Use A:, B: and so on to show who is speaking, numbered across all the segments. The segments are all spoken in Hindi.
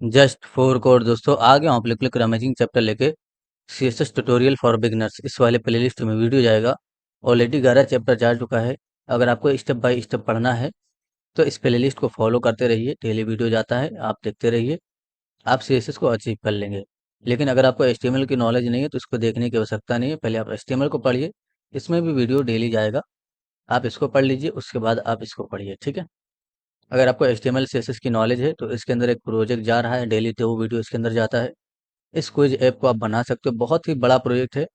A: जस्ट फोर कोड दोस्तों आ गया हूँ आप लिख अमेजिंग चैप्टर लेके सीएसएस ट्यूटोरियल फॉर बिगनर्स इस वाले प्लेलिस्ट में वीडियो जाएगा। ऑलरेडी 11 चैप्टर जा चुका है। अगर आपको स्टेप बाय स्टेप पढ़ना है तो इस प्लेलिस्ट को फॉलो करते रहिए। डेली वीडियो जाता है, आप देखते रहिए, आप सीएसएस को अचीव कर लेंगे। लेकिन अगर आपको एचटीएमएल की नॉलेज नहीं है तो इसको देखने की आवश्यकता नहीं है। पहले आप एचटीएमएल को पढ़िए, इसमें भी वीडियो डेली जाएगा। आप इसको पढ़ लीजिए, उसके बाद आप इसको पढ़िए, ठीक है। अगर आपको एचटीएमएल सीएसएस की नॉलेज है तो इसके अंदर एक प्रोजेक्ट जा रहा है डेली, तो वो वीडियो इसके अंदर जाता है। इस क्विज ऐप को आप बना सकते हो, बहुत ही बड़ा प्रोजेक्ट है।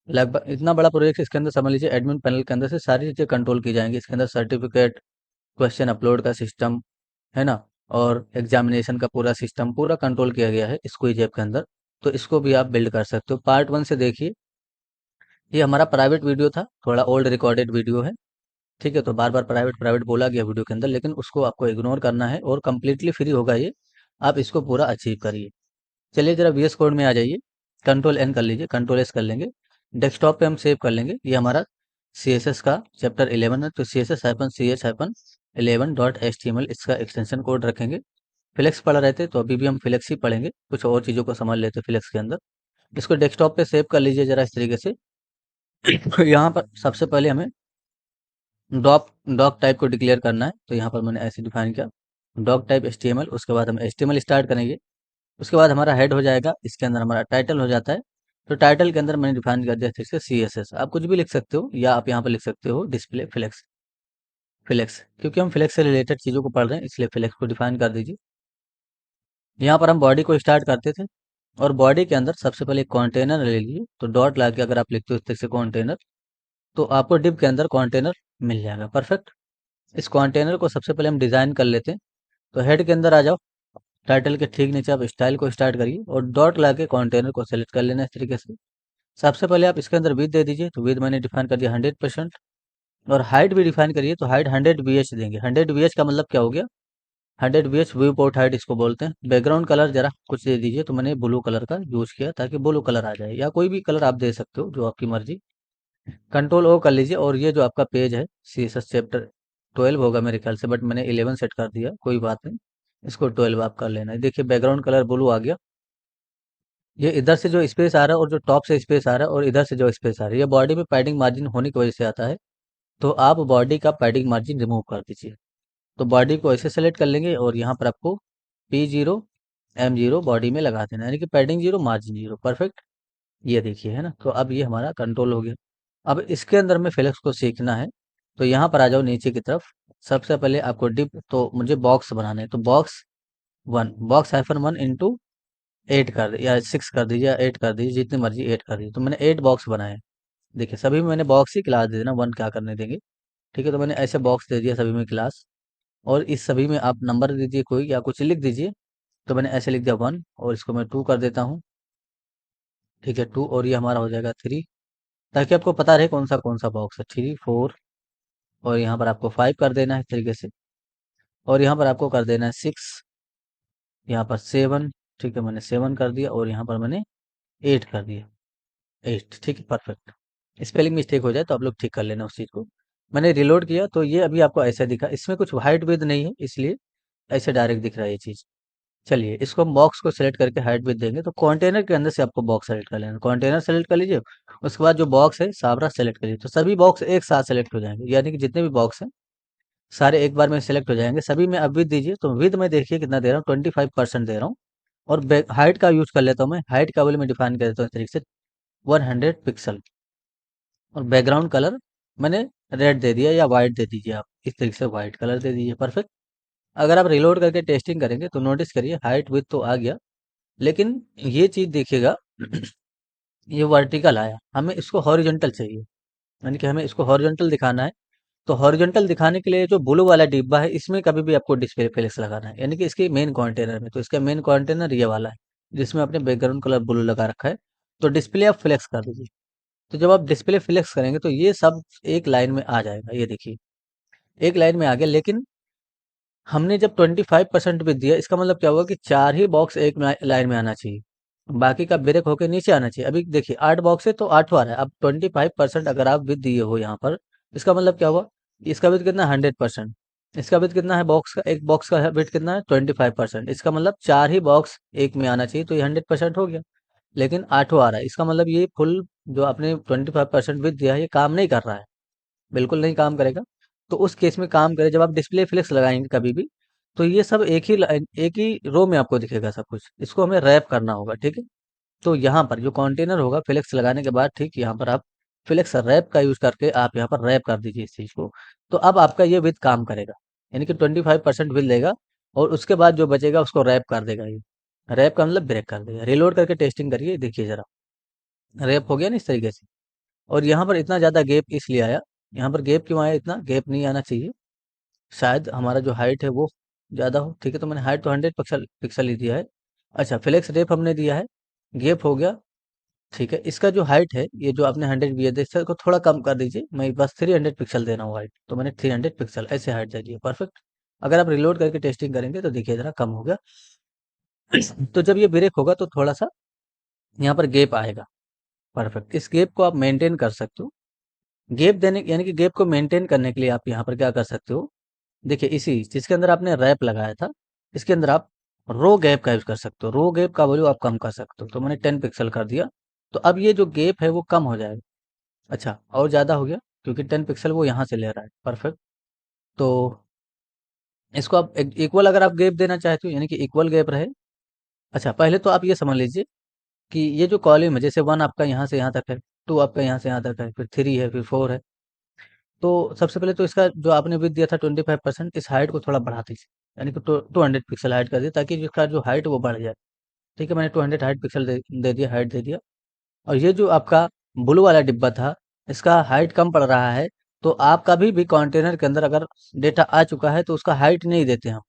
A: लगभग इतना बड़ा प्रोजेक्ट है, इसके अंदर समझ लीजिए एडमिन पैनल के अंदर से सारी चीज़ें कंट्रोल की जाएंगी। इसके अंदर सर्टिफिकेट, क्वेश्चन अपलोड का सिस्टम है ना, और एग्जामिनेशन का पूरा सिस्टम पूरा कंट्रोल किया गया है इस क्विज ऐप के अंदर। तो इसको भी आप बिल्ड कर सकते हो। पार्ट 1 से देखिए, ये हमारा प्राइवेट वीडियो था, थोड़ा ओल्ड रिकॉर्डेड वीडियो है, ठीक है। तो बार बार प्राइवेट प्राइवेट बोला गया वीडियो के अंदर, लेकिन उसको आपको इग्नोर करना है और कम्प्लीटली फ्री होगा ये। आप इसको पूरा अचीव करिए। चलिए जरा वीएस कोड में आ जाइए, कंट्रोल एन कर लीजिए, कंट्रोल एस कर लेंगे, डेस्कटॉप पे हम सेव कर लेंगे। ये हमारा सीएसएस का चैप्टर 11 है, तो css-ch-11.html इसका एक्सटेंशन कोड रखेंगे। फ्लेक्स पढ़ रहे थे तो अभी भी हम फ्लेक्स ही पढ़ेंगे, कुछ और चीज़ों को समझ लेते हैं फ्लेक्स के अंदर। इसको डेस्कटॉप पे सेव कर लीजिए जरा इस तरीके से। यहाँ पर सबसे पहले हमें डॉक डॉक टाइप को डिक्लेयर करना है, तो यहाँ पर मैंने ऐसे डिफाइन किया, डॉक टाइप एचटीएमएल। उसके बाद हम एचटीएमएल स्टार्ट करेंगे। उसके बाद हमारा हेड हो जाएगा, इसके अंदर हमारा टाइटल हो जाता है। तो टाइटल के अंदर मैंने डिफाइन कर दिया जैसे सीएसएस। आप कुछ भी लिख सकते हो, या आप यहाँ पर लिख सकते हो डिस्प्ले फ्लेक्स। फ्लेक्स क्योंकि हम फ्लेक्स से रिलेटेड चीज़ों को पढ़ रहे हैं, इसलिए फ्लेक्स को डिफाइन कर दीजिए। यहाँ पर हम बॉडी को स्टार्ट करते थे, और बॉडी के अंदर सबसे पहले एक कंटेनर ले लीजिए। तो डॉट ला के अगर आप लिखते हो इस तरह से कंटेनर, तो आपको डिव के अंदर कंटेनर मिल जाएगा। परफेक्ट। इस कंटेनर को सबसे पहले हम डिज़ाइन कर लेते हैं। तो हेड के अंदर आ जाओ, टाइटल के ठीक नीचे आप स्टाइल को स्टार्ट करिए और डॉट ला के कंटेनर को सेलेक्ट कर लेना इस तरीके से। सबसे पहले आप इसके अंदर विड्थ दे दीजिए, तो विड्थ मैंने डिफाइन कर दिया 100%। और हाइट भी डिफाइन करिए, तो हाइट 100 VH देंगे। 100 VH का मतलब क्या हो गया, 100 VH व्यू पोर्ट हाइट इसको बोलते हैं। बैकग्राउंड कलर जरा कुछ दे दीजिए, तो मैंने ब्लू कलर का यूज किया ताकि ब्लू कलर आ जाए, या कोई भी कलर आप दे सकते हो जो आपकी मर्जी। कंट्रोल ओ कर लीजिए, और ये जो आपका पेज है सीएसएस चैप्टर 12 होगा मेरे ख्याल से, बट मैंने 11 सेट कर दिया, कोई बात नहीं। इसको 12 आप कर लेना है। देखिए बैकग्राउंड कलर ब्लू आ गया। ये इधर से जो स्पेस आ रहा है और जो टॉप से स्पेस आ रहा है और इधर से जो स्पेस आ रहा है, ये बॉडी में पैडिंग मार्जिन होने की वजह से आता है। तो आप बॉडी का पैडिंग मार्जिन रिमूव कर दीजिए। तो बॉडी को ऐसे सेलेक्ट कर लेंगे, और यहाँ पर आपको P0 M0 बॉडी में लगा देना, यानी कि पैडिंग 0 मार्जिन 0। परफेक्ट। ये देखिए, है ना। तो अब ये हमारा कंट्रोल हो गया। अब इसके अंदर में फ्लेक्स को सीखना है, तो यहाँ पर आ जाओ नीचे की तरफ। सबसे पहले आपको डिप, तो मुझे बॉक्स बनाना है, तो बॉक्स -1 8 कर दे, या 6 कर दीजिए, या 8 कर दीजिए, जितनी मर्जी 8 कर दीजिए। तो मैंने 8 बॉक्स बनाए। देखिए सभी में मैंने बॉक्स ही क्लास दे देना, 1 क्या करने देंगे, ठीक है। तो मैंने ऐसे बॉक्स दे दिया सभी में क्लास, और इस सभी में आप नंबर दीजिए कोई, या कुछ लिख दीजिए। तो मैंने ऐसे लिख दिया 1, और इसको मैं 2 कर देता हूँ, ठीक है 2। और ये हमारा हो जाएगा 3, ताकि आपको पता रहे कौन सा बॉक्स है। 3 4, और यहाँ पर आपको 5 कर देना है इस तरीके से, और यहाँ पर आपको कर देना है 6, यहाँ पर 7, ठीक है मैंने 7 कर दिया, और यहाँ पर मैंने 8 कर दिया, 8, ठीक है परफेक्ट। स्पेलिंग मिस्टेक हो जाए तो आप लोग ठीक कर लेना उस चीज़ को। मैंने रिलोड किया तो ये अभी आपको ऐसा दिखा, इसमें कुछ हाइट विड्थ नहीं है, इसलिए ऐसे डायरेक्ट दिख रहा है ये चीज़। चलिए इसको हम बॉक्स को सेलेक्ट करके हाइट विड्थ देंगे, तो कंटेनर के अंदर से आपको बॉक्स सेलेक्ट कर लेना। कंटेनर सेलेक्ट कर लीजिए, उसके बाद जो बॉक्स है साबरा सेलेक्ट करिए, तो सभी बॉक्स एक साथ सेलेक्ट हो जाएंगे, यानी कि जितने भी बॉक्स हैं सारे एक बार में सेलेक्ट हो जाएंगे। सभी में अब विड्थ दीजिए, तो विड्थ में देखिए कितना दे रहा हूँ, 25% दे रहा हूँ। और हाइट का यूज कर लेता हूँ मैं, हाइट का वैल्यू में डिफाइन कर देता हूँ इस तरीके से 100 पिक्सल। और बैकग्राउंड कलर मैंने रेड दे दिया, या वाइट दे दीजिए, आप इस तरीके से वाइट कलर दे दीजिए। परफेक्ट। अगर आप रिलोड करके टेस्टिंग करेंगे तो नोटिस करिए हाइट विथ तो आ गया, लेकिन ये चीज़ देखिएगा, ये वर्टिकल आया, हमें इसको हॉरिजॉन्टल चाहिए, यानी कि हमें इसको हॉरिजॉन्टल दिखाना है। तो हॉरिजॉन्टल दिखाने के लिए जो ब्लू वाला डिब्बा है, इसमें कभी भी आपको डिस्प्ले फ्लेक्स लगाना है, यानी कि इसके मेन कंटेनर में। तो इसका मेन कंटेनर ये वाला है, जिसमें आपने बैकग्राउंड कलर ब्लू लगा रखा है। तो डिस्प्ले आप फ्लेक्स कर दीजिए। तो जब आप डिस्प्ले फ्लेक्स करेंगे तो ये सब एक लाइन में आ जाएगा, ये देखिए एक लाइन में आ गया। लेकिन हमने जब 25% भी दिया, इसका मतलब क्या हुआ कि 4 ही बॉक्स एक लाइन में आना चाहिए, बाकी का ब्रेक होकर नीचे आना चाहिए। अभी देखिए 8 बॉक्स है तो 8 आ रहा है। अब 25% अगर आप विद दिए हो यहाँ पर, इसका मतलब क्या हुआ, इसका विद कितना 100%। इसका विड्थ कितना है बॉक्स का, एक बॉक्स का विड्थ कितना है 25%, इसका मतलब 4 ही बॉक्स एक में आना चाहिए, तो ये 100% हो गया। लेकिन 8वाँ आ रहा है, इसका मतलब ये फुल जो आपने 25% विड्थ दिया है ये काम नहीं कर रहा है, बिल्कुल नहीं काम करेगा। तो उस केस में काम करे, जब आप डिस्प्ले फ्लेक्स लगाएंगे कभी भी, तो ये सब एक ही लाइन एक ही रो में आपको दिखेगा सब कुछ, इसको हमें रैप करना होगा, ठीक है। तो यहाँ पर जो कंटेनर होगा फ्लेक्स लगाने के बाद, ठीक यहाँ पर आप फ्लेक्स रैप का यूज करके आप यहाँ पर रैप कर दीजिए इस चीज को। तो अब आपका ये विद काम करेगा, यानी कि 25% विल देगा, और उसके बाद जो बचेगा उसको रैप कर देगा ये। रैप का मतलब ब्रेक कर देगा। रिलोड करके टेस्टिंग करिए, देखिए जरा, रैप हो गया ना इस तरीके से। और यहाँ पर इतना ज्यादा गैप इसलिए आया, यहाँ पर गैप क्यों आया, इतना गैप नहीं आना चाहिए, शायद हमारा जो हाइट है वो ज़्यादा हो, ठीक है। तो मैंने हाइट तो 100 पिक्सल ही दिया है। अच्छा, फ्लेक्स रेप हमने दिया है, गैप हो गया, ठीक है। इसका जो हाइट है, ये जो आपने 100 दिया था, इसको थोड़ा कम कर दीजिए, मैं बस 300 पिक्सल दे रहा हूँ हाइट, तो मैंने 300 पिक्सल ऐसे हाइट दे दिया, परफेक्ट। अगर आप रिलोड करके टेस्टिंग करेंगे तो देखिए जरा कम हो गया। तो जब ये ब्रेक होगा तो थोड़ा सा यहाँ पर गैप आएगा, परफेक्ट। इस गैप को आप मेंटेन कर सकते हो। गैप देने यानी कि गैप को मेंटेन करने के लिए आप यहाँ पर क्या कर सकते हो, देखिए इसी जिसके अंदर आपने रैप लगाया था, इसके अंदर आप रो गैप का यूज कर सकते हो, रो गैप का वैल्यू आप कम कर सकते हो, तो मैंने 10 पिक्सल कर दिया। तो अब ये जो गैप है वो कम हो जाएगा। अच्छा, और ज्यादा हो गया, क्योंकि 10 पिक्सल वो यहाँ से ले रहा है, परफेक्ट। तो इसको आप इक्वल अगर आप गैप देना चाहते हो, यानी कि इक्वल गैप रहे। अच्छा, पहले तो आप ये समझ लीजिए कि ये जो कॉलम है, जैसे 1 आपका यहाँ से यहाँ तक है, 2 आपका यहाँ से यहाँ तक है, फिर 3 है, फिर 4 है। तो सबसे पहले तो इसका जो आपने विड्थ दिया था 25%, इस हाइट को थोड़ा बढ़ा दीजिए, यानी कि 200 पिक्सल हाइट कर दिया, ताकि इसका जो हाइट वो बढ़ जाए, ठीक है। मैंने 200 हाइट पिक्सल दे दिया, हाइट दे दिया। और ये जो आपका ब्लू वाला डिब्बा था, इसका हाइट कम पड़ रहा है, तो आप कभी भी कंटेनर के अंदर अगर डेटा आ चुका है तो उसका हाइट नहीं देते हम,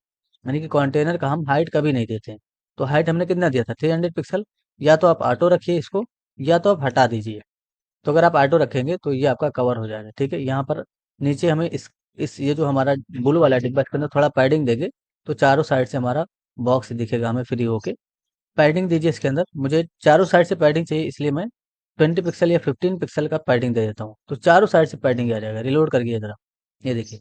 A: यानी कि कंटेनर का हम हाइट कभी नहीं देते हैं। तो हाइट हमने कितना दिया था 300 पिक्सल, या तो आप ऑटो रखिए इसको, या तो आप हटा दीजिए। तो अगर आप ऑटो रखेंगे तो ये आपका कवर हो जाएगा, ठीक है। यहाँ पर नीचे हमें इस ये जो हमारा ब्लू वाला डिब्बा, इसके अंदर थोड़ा पैडिंग देंगे, तो चारों साइड से हमारा बॉक्स दिखेगा हमें फ्री होके। पैडिंग दीजिए इसके अंदर, मुझे चारों साइड से पैडिंग चाहिए, इसलिए मैं 20 पिक्सल या 15 पिक्सल का पैडिंग दे देता हूँ, तो चारों साइड से पैडिंग आ जाएगा। रिलोड करिए जरा, ये देखिए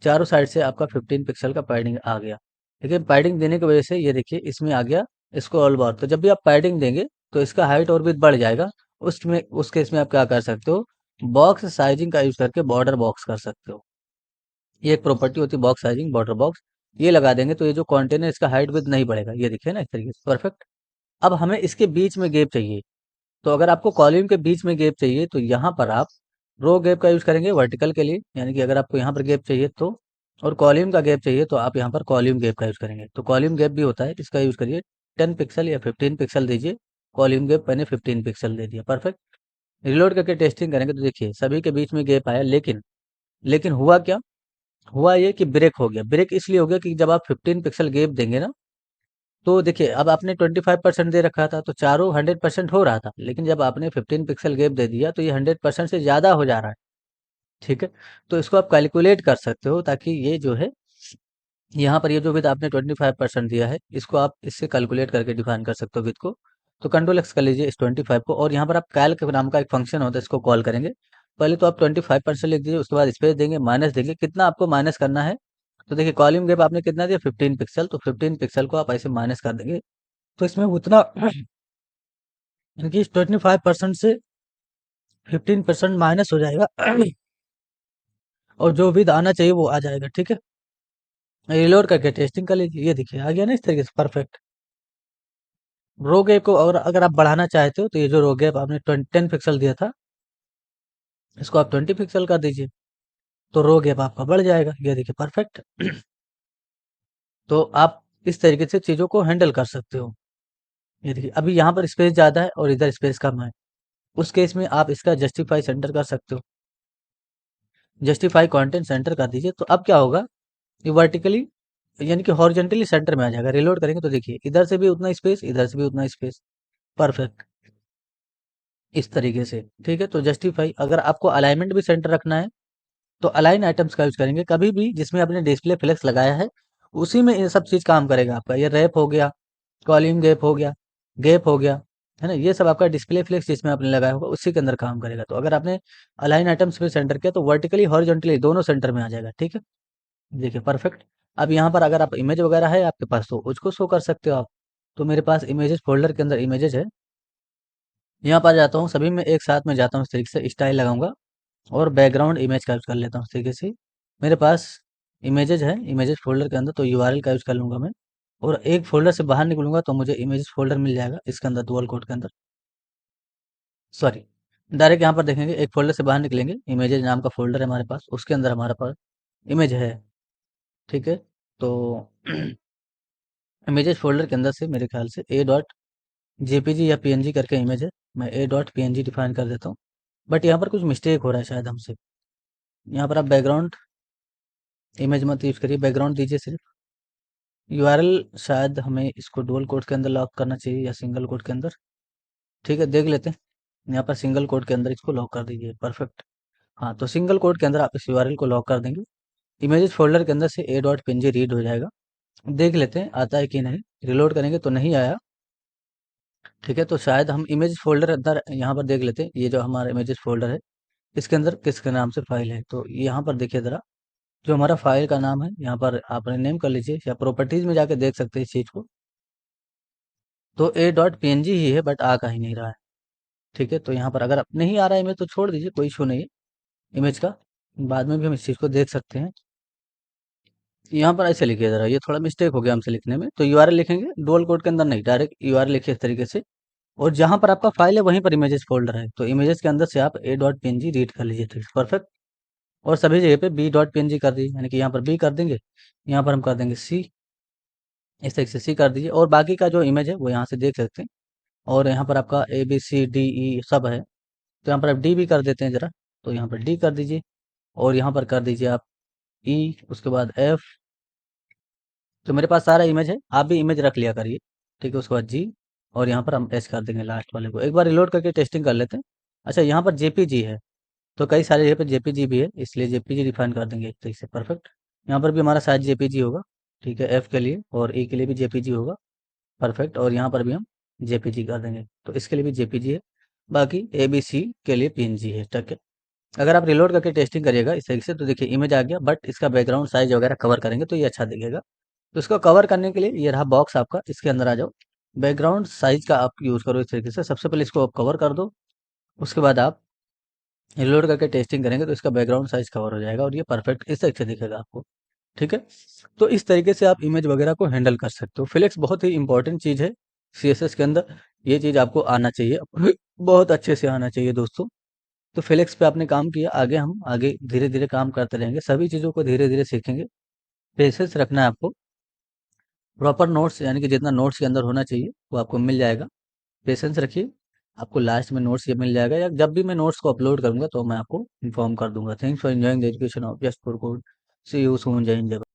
A: चारों साइड से आपका 15 पिक्सल का पैडिंग आ गया। लेकिन पैडिंग देने की वजह से ये देखिए इसमें आ गया स्क्रॉल बार। तो जब भी आप पैडिंग देंगे तो इसका हाइट और भी बढ़ जाएगा। उसमें उस केस में आप क्या कर सकते हो, बॉक्स साइजिंग का यूज करके बॉर्डर बॉक्स कर सकते हो। ये एक प्रॉपर्टी होती है बॉक्स साइजिंग, बॉर्डर बॉक्स। ये लगा देंगे तो ये जो कंटेनर इसका हाइट विड्थ नहीं बढ़ेगा, ये देखिए ना इस तरीके से, परफेक्ट। अब हमें इसके बीच में गैप चाहिए, तो अगर आपको कॉलम के बीच में गैप चाहिए तो यहाँ पर आप रो गैप का यूज करेंगे वर्टिकल के लिए, यानी कि अगर आपको यहाँ पर गैप चाहिए तो, और कॉलम का गैप चाहिए तो आप यहाँ पर कॉलम गैप का यूज करेंगे। तो कॉलम गैप भी होता है, इसका यूज करिए। 10 पिक्सल या 15 पिक्सल दीजिए, कॉलम गैप मैंने 15 पिक्सल दे दिया, परफेक्ट। रिलोड करके टेस्टिंग करेंगे तो देखिए सभी के बीच में गैप आया, लेकिन हुआ क्या, हुआ ये कि ब्रेक हो गया। ब्रेक इसलिए हो गया कि जब आप 15 पिक्सल गैप देंगे ना, तो देखिए अब आपने 25% दे रखा था तो चारों 100% हो रहा था, लेकिन जब आपने 15 पिक्सल गैप दे दिया तो ये 100% से ज्यादा हो जा रहा है, ठीक है। तो इसको आप कैलकुलेट कर सकते हो, ताकि ये जो है यहाँ पर ये जो विद आपने 25% दिया है, इसको आप इससे कैलकुलेट करके डिफाइन कर सकते हो विद को। तो कंट्रोल एक्स कर लीजिए इस 25 को, और यहाँ पर आप कैल्क नाम का एक फंक्शन होता है, इसको कॉल करेंगे। पहले तो आप 25% लिख दीजिए, उसके बाद स्पेस देंगे, माइनस देंगे, कितना आपको माइनस करना है। तो देखिए कॉलम गैप आपने कितना दिया 15 पिक्सल, तो 15 पिक्सल को आप ऐसे माइनस कर देंगे, तो इसमें उतना यानी 25% से 15% माइनस हो जाएगा। और जो विद आना चाहिए वो आ जाएगा, ठीक है। रिलोड करके टेस्टिंग कर लीजिए, ये देखिए आ गया ना इस तरीके से, परफेक्ट। रो गैप को और अगर आप बढ़ाना चाहते हो तो ये जो रो गैप आपने 10 पिक्सल दिया था, इसको आप 20 पिक्सल कर दीजिए, तो रो गैप आपका बढ़ जाएगा, ये देखिए परफेक्ट। तो आप इस तरीके से चीजों को हैंडल कर सकते हो। ये देखिए अभी यहाँ पर स्पेस ज्यादा है और इधर स्पेस कम है, उस केस में आप इसका जस्टिफाई सेंटर कर सकते हो। जस्टिफाई कंटेंट सेंटर कर दीजिए, तो अब क्या होगा, ये वर्टिकली यानी कि हॉरिजेंटली सेंटर में आ जाएगा। रिलोड करेंगे तो देखिए इधर से भी उतना स्पेस, इधर से भी उतना स्पेस, परफेक्ट, इस तरीके से, ठीक है। तो जस्टिफाई, अगर आपको अलाइनमेंट भी सेंटर रखना है तो अलाइन आइटम्स का यूज करेंगे कभी भी जिसमें आपने डिस्प्ले फ्लेक्स लगाया है, उसी में ये सब चीज काम करेगा आपका। ये रैप हो गया, कॉलम गैप हो गया, गैप हो गया, है ना, ये सब आपका डिस्प्ले फ्लेक्स जिसमें आपने लगाया होगा उसी के अंदर काम करेगा। तो अगर आपने अलाइन आइटम्स पे सेंटर किया तो वर्टिकली हॉरिजॉन्टली दोनों सेंटर में आ जाएगा, ठीक है। देखिए परफेक्ट। अब यहाँ पर अगर आप इमेज वगैरह है आपके पास तो उसको शो कर सकते हो आप। तो मेरे पास इमेजेस फोल्डर के अंदर इमेजेस है। यहाँ पर जाता हूँ, सभी में एक साथ में जाता हूँ, इस तरीके से स्टाइल लगाऊंगा और बैकग्राउंड इमेज का यूज कर लेता हूँ इस तरीके से। मेरे पास इमेजेस है, इमेजेस फोल्डर के अंदर, तो यूआरएल का यूज कर लूंगा मैं। और एक फोल्डर से बाहर निकलूंगा तो मुझे इमेजेस फोल्डर मिल जाएगा इसके अंदर, डुअल कोड के अंदर। सॉरी, डायरेक्ट यहाँ पर देखेंगे, एक फोल्डर से बाहर निकलेंगे, इमेजेस नाम का फोल्डर है हमारे पास, उसके अंदर हमारे पास इमेज है। ठीक है, तो इमेजेस फोल्डर के अंदर से मेरे ख्याल से ए डॉट जेपीजी या पीएनजी करके इमेज है, मैं ए डॉट पीएनजी डिफाइन कर देता हूँ। बट यहाँ पर कुछ मिस्टेक हो रहा है शायद हमसे। यहाँ पर आप बैकग्राउंड इमेज मत यूज करिए, बैकग्राउंड दीजिए सिर्फ। यूआरएल शायद हमें इसको डुअल कोड के अंदर लॉक करना चाहिए या सिंगल कोड के अंदर। ठीक है, देख लेते हैं। यहाँ पर सिंगल कोड के अंदर इसको लॉक कर दीजिए, परफेक्ट। हाँ, तो सिंगल कोड के अंदर आप इस यूआरएल को लॉक कर देंगे, इमेजेस फोल्डर के अंदर से ए डॉट पीएनजी रीड हो जाएगा। देख लेते हैं आता है कि नहीं। रिलोड करेंगे तो नहीं आया। ठीक है, तो शायद हम इमेज फोल्डर अंदर यहाँ पर देख लेते हैं, ये जो हमारा इमेजेस फोल्डर है इसके अंदर किसके नाम से फाइल है। तो यहाँ पर देखिए ज़रा, जो हमारा फाइल का नाम है यहाँ पर आपने नेम कर लीजिए, या प्रॉपर्टीज में जाके देख सकते हैं इस चीज़ को। तो A dot P N G ही है, बट आ का ही नहीं रहा है। ठीक है, तो यहाँ पर अगर आप नहीं आ रहा है इमेज तो छोड़ दीजिए, कोई इशू नहीं है इमेज का, बाद में भी हम इस चीज़ को देख सकते हैं। यहाँ पर ऐसे लिखिए ज़रा, ये थोड़ा मिस्टेक हो गया हमसे लिखने में। तो यूआरएल लिखेंगे डुअल कोड के अंदर नहीं, डायरेक्ट यूआरएल लिखिए इस तरीके से। और जहाँ पर आपका फाइल है वहीं पर इमेजेस फोल्डर है, तो इमेजेस के अंदर से आप A dot P N G read कर लीजिए, ठीक परफेक्ट। और सभी जगह पे B dot P N G कर दीजिए, यानी कि यहाँ पर बी कर देंगे, यहाँ पर हम कर देंगे सी, इस तरीके से सी कर दीजिए। और बाकी का जो इमेज है वो यहाँ से देख सकते हैं। और यहाँ पर आपका A B C D E सब है, तो यहाँ पर आप डी भी कर देते हैं ज़रा, तो यहाँ पर डी कर दीजिए। और यहाँ पर कर दीजिए आप ई, उसके बाद एफ। तो मेरे पास सारा इमेज है, आप भी इमेज रख लिया करिए। ठीक है, उसके बाद जी, और यहाँ पर हम एच कर देंगे लास्ट वाले को। एक बार रिलोड करके टेस्टिंग कर लेते हैं। अच्छा, यहाँ पर जेपीजी है, तो कई सारे जगह पे जेपीजी भी है, इसलिए जेपीजी डिफाइन कर देंगे एक तरीके से, परफेक्ट। यहाँ पर भी हमारा साइज जेपीजी होगा। ठीक है, एफ के लिए और ई के लिए भी जेपीजी होगा, परफेक्ट। और यहाँ पर भी हम जेपीजी कर देंगे, तो इसके लिए भी जेपीजी है। बाकी ए बी सी के लिए पीएनजी है। ठीक है, अगर आप रिलोड करके टेस्टिंग करिएगा इस तरीके से तो देखिए इमेज आ गया, बट इसका बैकग्राउंड साइज वगैरह कवर करेंगे तो ये अच्छा दिखेगा। तो इसको कवर करने के लिए ये रहा बॉक्स आपका, इसके अंदर आ जाओ। बैकग्राउंड साइज का आप यूज़ करो इस तरीके से, सबसे पहले इसको आप कवर कर दो। उसके बाद आप रिलोड करके टेस्टिंग करेंगे तो इसका बैकग्राउंड साइज कवर हो जाएगा और ये परफेक्ट इस तरीके से दिखेगा आपको। ठीक है, तो इस तरीके से आप इमेज वगैरह को हैंडल कर सकते हो। फ्लेक्स बहुत ही इंपॉर्टेंट चीज़ है सीएसएस के अंदर, ये चीज़ आपको आना चाहिए, बहुत अच्छे से आना चाहिए दोस्तों। तो फ्लेक्स पे आपने काम किया, आगे हम आगे धीरे धीरे काम करते रहेंगे, सभी चीज़ों को धीरे धीरे सीखेंगे। पेशेंस रखना है आपको, प्रॉपर नोट्स यानी कि जितना नोट्स के अंदर होना चाहिए वो आपको मिल जाएगा। पेशेंस रखिए, आपको लास्ट में नोट्स ये मिल जाएगा, या जब भी मैं नोट्स को अपलोड करूंगा तो मैं आपको इन्फॉर्म कर दूंगा। Thanks for enjoying the education of just for code. See you soon, जय हिंद, जय भारत।